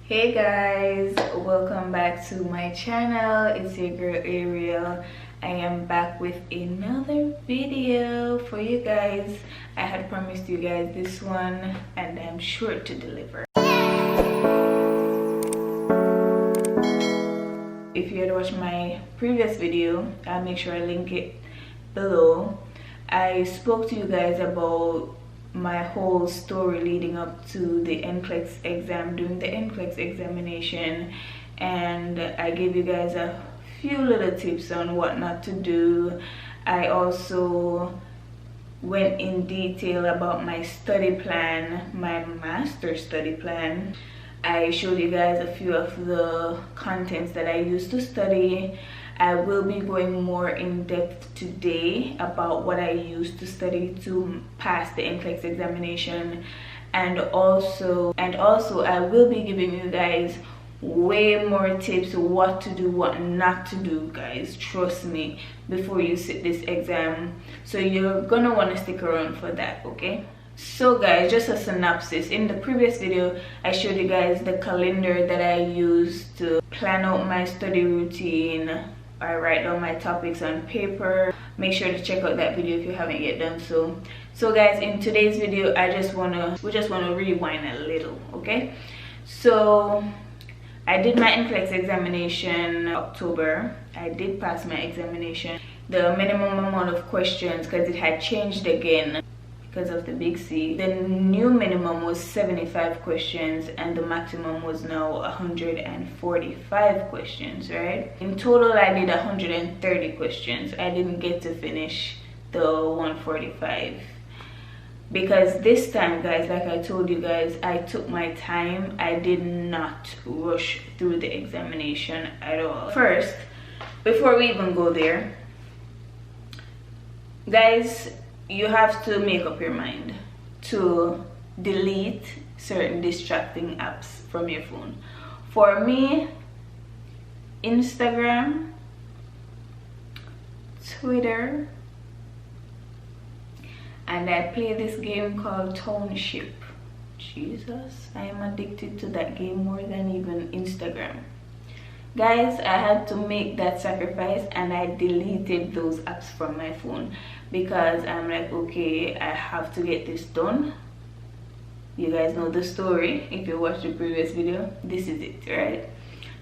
Hey guys, welcome back to my channel. It's your girl Ariel. I am back with another video for you guys. I had promised you guys this one and I'm sure to deliver. If you had watched my previous video, I'll make sure I link it below. I spoke to you guys about my whole story leading up to the Nclex exam, doing the Nclex examination, and I gave you guys a few little tips on what not to do. I also went in detail about my study plan, my master study plan. I showed you guys a few of the contents that I used to study. I will be going more in depth today about what I used to study to pass the Nclex examination, and also I will be giving you guys way more tips what to do, what not to do, guys. Trust me, before you sit this exam. So you're gonna want to stick around for that, okay? So guys, just a synopsis. In the previous video I showed you guys the calendar that I used to plan out my study routine. I write down my topics on paper. Make sure to check out that video if you haven't yet done so. So guys, in today's video we just wanna rewind a little, okay? So I did my Nclex examination in October. I did pass my examination. The minimum amount of questions, because it had changed again because of the big C, the new minimum was 75 questions and the maximum was now 145 questions, right? In total I did 130 questions. I didn't get to finish the 145 because this time, guys, like I told you guys, I took my time. I did not rush through the examination at all. First, before we even go there, guys, you have to make up your mind to delete certain distracting apps from your phone. For me, Instagram, Twitter, and I play this game called Township. Jesus, I am addicted to that game more than even Instagram. Guys, I had to make that sacrifice and I deleted those apps from my phone because I'm like, okay, I have to get this done. You guys know the story. If you watched the previous video, this is it, right?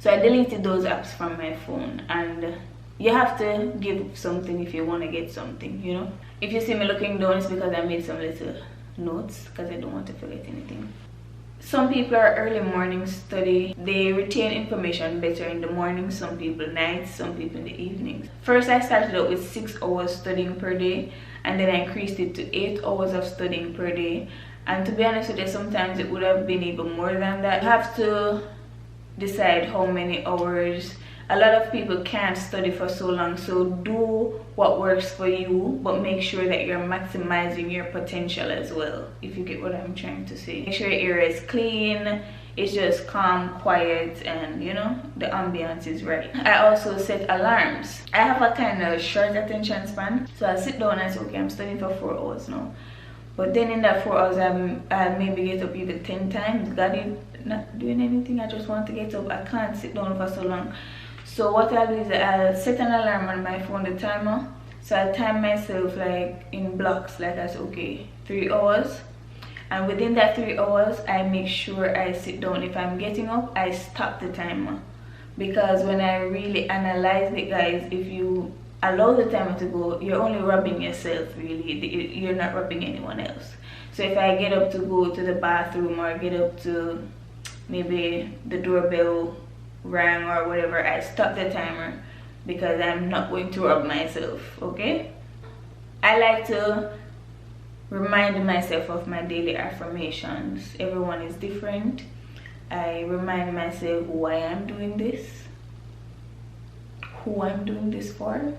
So I deleted those apps from my phone, and you have to give something if you want to get something, you know? If you see me looking down, it's because I made some little notes because I don't want to forget anything. Some people are early morning study. They retain information better in the morning. Some people nights, some people in the evenings. First, I started out with 6 hours studying per day, and then I increased it to 8 hours of studying per day. And to be honest with you, sometimes it would have been even more than that. You have to decide how many hours. A lot of people can't study for so long, so do what works for you, but make sure that you're maximizing your potential as well, if you get what I'm trying to say. Make sure your area is clean, it's just calm, quiet, and you know, the ambience is right. I also set alarms. I have a kind of short attention span, so I sit down and say, okay, I'm studying for 4 hours now. But then in that 4 hours, I maybe get up even 10 times. God, you're not doing anything, I just want to get up. I can't sit down for so long. So what I'll do is I'll set an alarm on my phone, the timer. So I time myself like in blocks, like I say, okay, 3 hours. And within that 3 hours, I make sure I sit down. If I'm getting up, I stop the timer. Because when I really analyze it, guys, if you allow the timer to go, you're only robbing yourself, really. You're not robbing anyone else. So if I get up to go to the bathroom or get up to maybe the doorbell rang or whatever, I stop the timer because I'm not going to rob myself, okay? I like to remind myself of my daily affirmations. Everyone is different. I remind myself why I'm doing this, who I'm doing this for,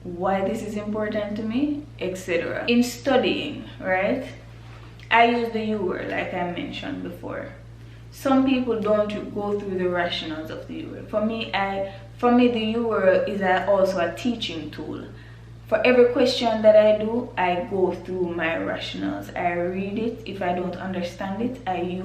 why this is important to me, etc. In studying, right, I use the Uworld, like I mentioned before. Some people don't go through the rationals of the Uworld. For me, the Uworld is also a teaching tool. For every question that I do, I go through my rationales. I read it. If I don't understand it, I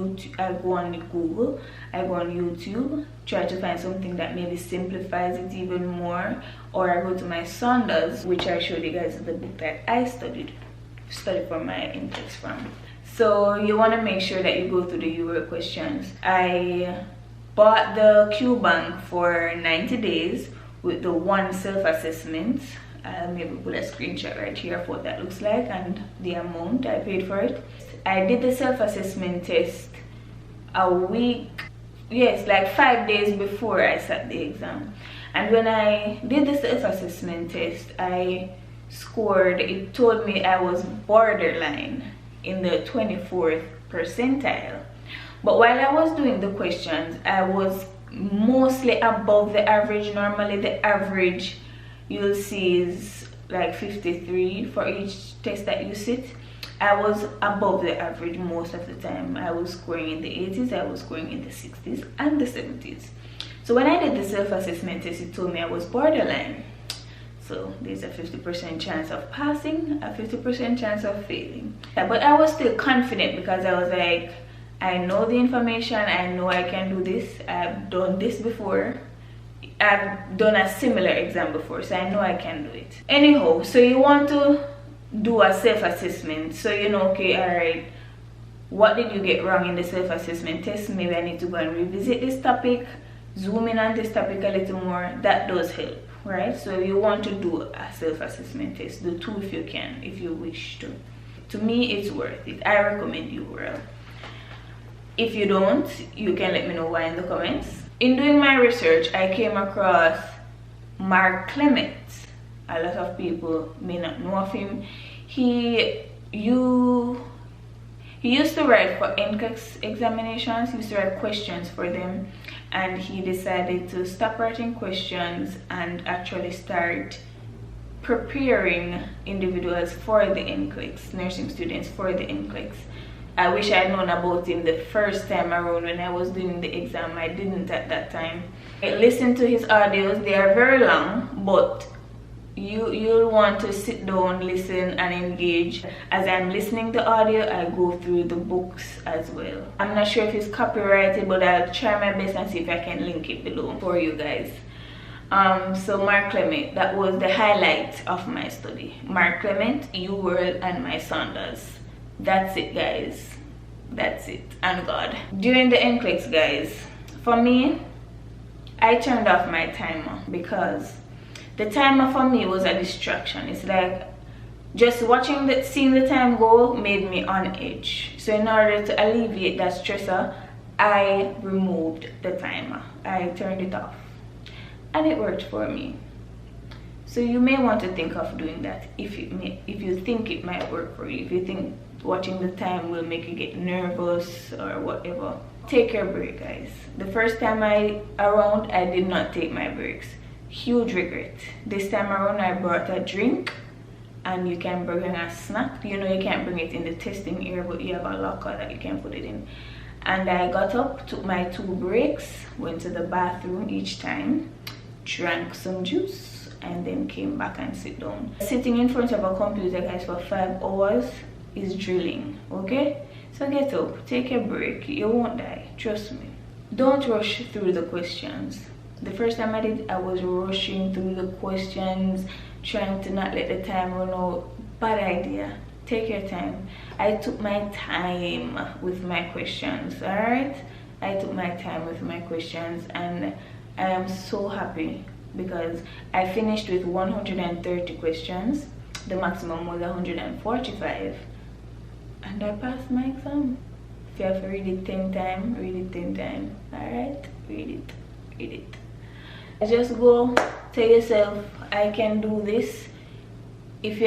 go on Google, I go on YouTube, try to find something that maybe simplifies it even more, or I go to my Saunders, which I showed you guys the book that I studied for my Nclex from. So you want to make sure that you go through the Uworld questions. I bought the Q Bank for 90 days with the one self-assessment. Maybe put a screenshot right here of what that looks like and the amount I paid for it. I did the self-assessment test a week, yes, like 5 days before I sat the exam. And when I did the self-assessment test, I scored, it told me I was borderline in the 24th percentile. But while I was doing the questions, I was mostly above the average. Normally the average you'll see is like 53 for each test that you sit. I was above the average most of the time. I was scoring in the 80s, I was scoring in the 60s and the 70s. So when I did the self-assessment test, it told me I was borderline. So there's a 50% chance of passing, a 50% chance of failing. But I was still confident because I was like, I know the information, I know I can do this, I've done this before. I've done a similar exam before, so I know I can do it. Anyhow, so you want to do a self-assessment, so you know, okay, all right, what did you get wrong in the self-assessment test? Maybe I need to go and revisit this topic, zoom in on this topic a little more. That does help, right? So you want to do a self-assessment test. Do 2 if you can, if you wish to. To me, it's worth it. I recommend Uworld. If you don't, you can let me know why in the comments. In doing my research, I came across Mark Clement. A lot of people may not know of him. He used to write for Nclex examinations. He used to write questions for them, and he decided to stop writing questions and actually start preparing individuals for the Nclex, nursing students for the Nclex. I wish I had known about him the first time around when I was doing the exam. I didn't at that time. I listened to his audios. They are very long, but you'll want to sit down, listen and engage. As I'm listening to audio, I go through the books as well. I'm not sure if it's copyrighted, but I'll try my best and see if I can link it below for you guys. So Mark Clement, that was the highlight of my study. Mark Clement, Uworld and my Saunders. That's it, guys. That's it. And God. During the Nclex, guys, for me, I turned off my timer because the timer for me was a distraction. It's like just seeing the time go made me on edge. So in order to alleviate that stressor, I removed the timer. I turned it off, and it worked for me. So you may want to think of doing that if you think it might work for you. If you think watching the time will make you get nervous or whatever, take your break, guys. The first time I did not take my breaks. Huge regret. This time around I brought a drink, and you can bring a snack. You know, you can't bring it in the testing area, but you have a locker that you can put it in. And I got up, took my 2 breaks, went to the bathroom each time, drank some juice, and then came back and sit down. Sitting in front of a computer, guys, for 5 hours is drilling, okay? So get up, take a break. You won't die, trust me. Don't rush through the questions. The first time I did, I was rushing through the questions, trying to not let the time run out. Bad idea. Take your time. I took my time with my questions, all right? I took my time with my questions, and I am so happy because I finished with 130 questions. The maximum was 145, and I passed my exam. If you have to read it 10 times, read it 10 times, all right? Read it. Just go tell yourself, I can do this. If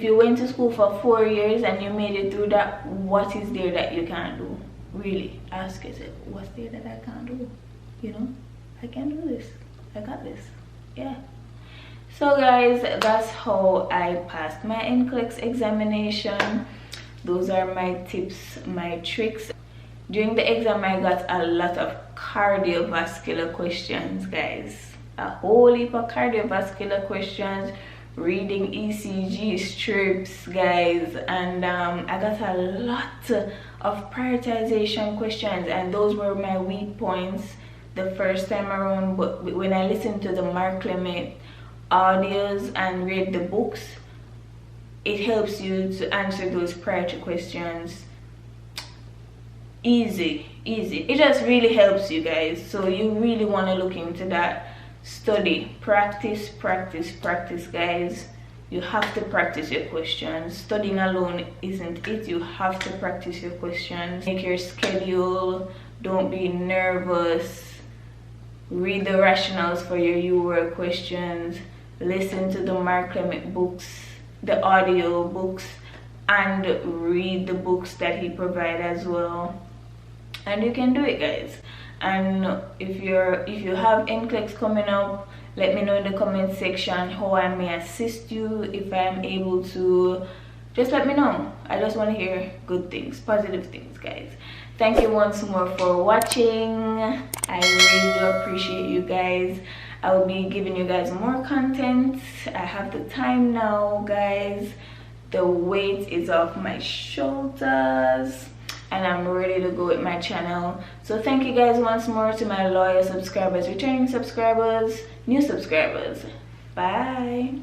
you went to school for 4 years and you made it through that, what is there that you can't do? Really ask yourself, what's there that I can't do? You know, I can do this. I got this. Yeah. So guys, that's how I passed my Nclex examination. Those are my tips, my tricks. During the exam, I got a lot of cardiovascular questions, guys. A whole heap of cardiovascular questions, reading ECG strips, guys, and I got a lot of prioritization questions, and those were my weak points the first time around. But when I listened to the Mark Clement audios and read the books, it helps you to answer those priority questions easy. It just really helps you guys. So you really want to look into that. Study, practice, guys. You have to practice your questions. Studying alone isn't it. You have to practice your questions. Make your schedule. Don't be nervous. Read the rationales for your Uworld questions. Listen to the Mark Clement books, the audio books, and read the books that he provides as well. And you can do it, guys. And if you have Nclex coming up, let me know in the comment section how I may assist you. If I am able to, just let me know. I just want to hear good things, positive things, guys. Thank you once more for watching. I really appreciate you guys. I will be giving you guys more content. I have the time now, guys. The weight is off my shoulders and I'm ready to go with my channel. So thank you guys once more to my loyal subscribers, returning subscribers, new subscribers. Bye.